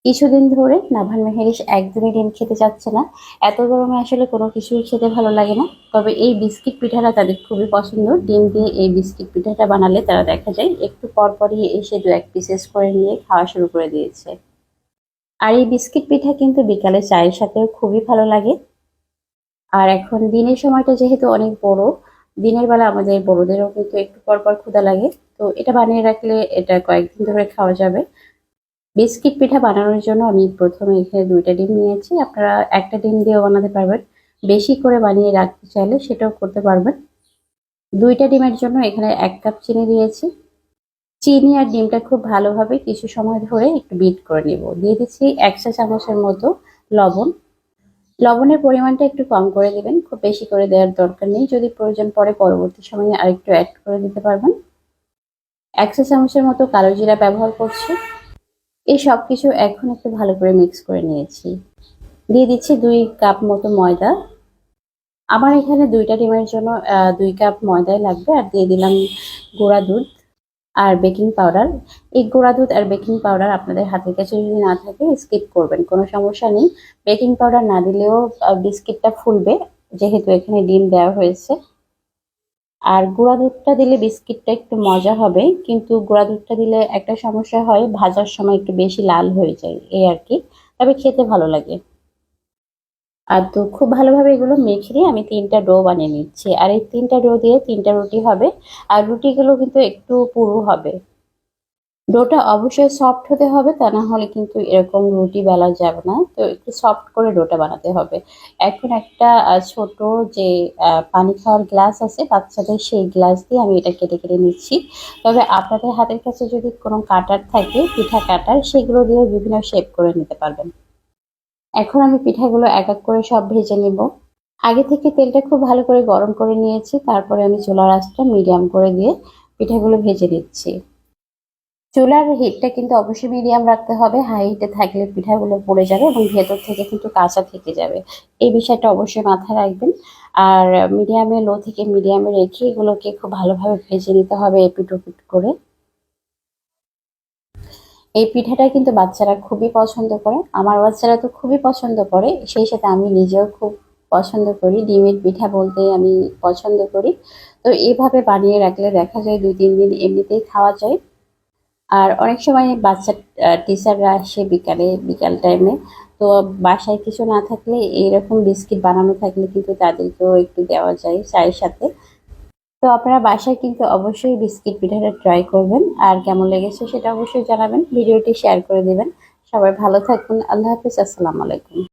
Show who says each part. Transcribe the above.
Speaker 1: কিছুদিন ধরে নাভান মেহেরিস একদমই ডিম খেতে চাচ্ছে না। এত গরমে আসলে কোনো কিছুই খেতে ভালো লাগে না। তবে এই বিস্কিট পিঠাটা তাদের খুবই পছন্দ। ডিম দিয়ে এই বিস্কিট পিঠাটা বানালে তারা দেখা যায় একটু পর পরই এসে দু এক পিসেস করে নিয়ে খাওয়া শুরু করে দিয়েছে। আর এই বিস্কিট পিঠা কিন্তু বিকালে চায়ের সাথেও খুবই ভালো লাগে। আর এখন দিনের সময়টা যেহেতু অনেক বড়, দিনের বেলা আমাদের বড়দেরও কিন্তু একটু পর পর ক্ষুধা লাগে। তো এটা বানিয়ে রাখলে এটা কয়েকদিন ধরে খাওয়া যাবে। বিস্কিট পিঠা বানানোর জন্য আমি প্রথমে এখানে ২টা ডিম নিয়েছি। আপনারা একটা ডিম দিয়েও বানাতে পারবেন। বেশি করে বানিয়ে রাখতে চাইলে সেটাও করতে পারবেন। ২টা ডিমের জন্য এখানে ১ কাপ চিনি দিয়েছি। চিনি আর ডিমটা খুব ভালোভাবে কিছু সময় ধরে একটু বিট করে নিব। দিয়ে দিচ্ছি ১ চা চামচের মতো লবণ। লবণের পরিমাণটা একটু কম করে দিবেন। খুব বেশি করে দেওয়ার দরকার নেই। যদি প্রয়োজন পড়ে পরবর্তী সময়ে আরেকটু এড করে দিতে পারবেন। ১ চা চামচের মতো কালো জিরা ব্যবহার করছি। এই সবকিছু এখন একটু ভালো করে মিক্স করে নিয়েছি। দিয়ে দিচ্ছি ২ কাপ মতো ময়দা। আমার এখানে ২টা ডিমের জন্য ২ কাপ ময়দাই লাগবে। আর দিয়ে দিলাম গুঁড়া দুধ আর বেকিং পাউডার। এই গুঁড়া দুধ আর বেকিং পাউডার আপনাদের হাতের কাছে যদি না থাকে স্কিপ করবেন, কোনো সমস্যা নেই। বেকিং পাউডার না দিলেও বিস্কিটটা ফুলবে, যেহেতু এখানে ডিম দেওয়া হয়েছে। আর গুঁড়া দুধটা দিলে বিস্কিটটা একটু মজা হবে, কিন্তু গুঁড়া দুধটা দিলে একটা সমস্যা হয়, ভাজার সময় একটু বেশি লাল হয়ে যায়, এই আর কি। তবে খেতে ভালো লাগে। আর তো খুব ভালোভাবে এগুলো মেখে নিয়ে আমি ৩টা ডো বানিয়ে নিচ্ছি। আর এই ৩টা ডো দিয়ে ৩টা রুটি হবে। আর রুটিগুলো কিন্তু একটু পুরু হবে। ডোটা অবশ্যই সফট হতে হবে, তা না হলে কিন্তু এরকম রুটি বেলা যাবে না। তো একটু সফট করে ডোটা বানাতে হবে। এখন একটা ছোট যে পানি খাওয়ার গ্লাস আছে বাচ্চাদের, সেই গ্লাস দিয়ে আমি এটা কেটে কেটে নিচ্ছি। তবে আপনাদের হাতের কাছে যদি কোনো কাটার থাকে, পিঠা কাটার, সেগুলো দিয়ে বিভিন্ন শেপ করে নিতে পারবেন। এখন আমি পিঠাগুলো এক এক করে সব ভেজে নিব। আগে থেকে তেলটা খুব ভালো করে গরম করে নিয়েছি। তারপরে আমি চুলার আঁচটা মিডিয়াম করে দিয়ে পিঠাগুলো ভেজে দিচ্ছি। চুলার হিটটা কিন্তু অবশ্যই মিডিয়াম রাখতে হবে। হাই হিটে থাকলে পিঠাগুলো পুড়ে যাবে এবং ভেতর থেকে কিন্তু কাঁচা থেকে যাবে। এই বিষয়টা অবশ্যই মাথায় রাখবেন। আর মিডিয়ামে, লো থেকে মিডিয়ামে রেখে এগুলোকে খুব ভালোভাবে ভেজে নিতে হবে এপিট ওপিট করে। এই পিঠাটা কিন্তু বাচ্চারা খুবই পছন্দ করে। আমার বাচ্চারা তো খুবই পছন্দ করে। সেই সাথে আমি নিজেও খুব পছন্দ করি। ডিমের পিঠা বলতে আমি পছন্দ করি। তো এভাবে বানিয়ে রাখলে দেখা যায় ২-৩ দিন এমনিতেই খাওয়া যায়। আর অনেক সময় বাচ্চা টিচাররা আসে বিকালে, বিকাল টাইমে। তো বাসায় কিছু না থাকলে এইরকম বিস্কিট বানানো থাকলে কিন্তু তাদেরকেও একটু দেওয়া যায় চায়ের সাথে। তো আপনারা বাসায় কিন্তু অবশ্যই বিস্কিট পিঠাটা ট্রাই করবেন। আর কেমন লেগেছে সেটা অবশ্যই জানাবেন। ভিডিওটি শেয়ার করে দিবেন। সবাই ভালো থাকুন। আল্লাহ হাফিজ। আসসালামু আলাইকুম।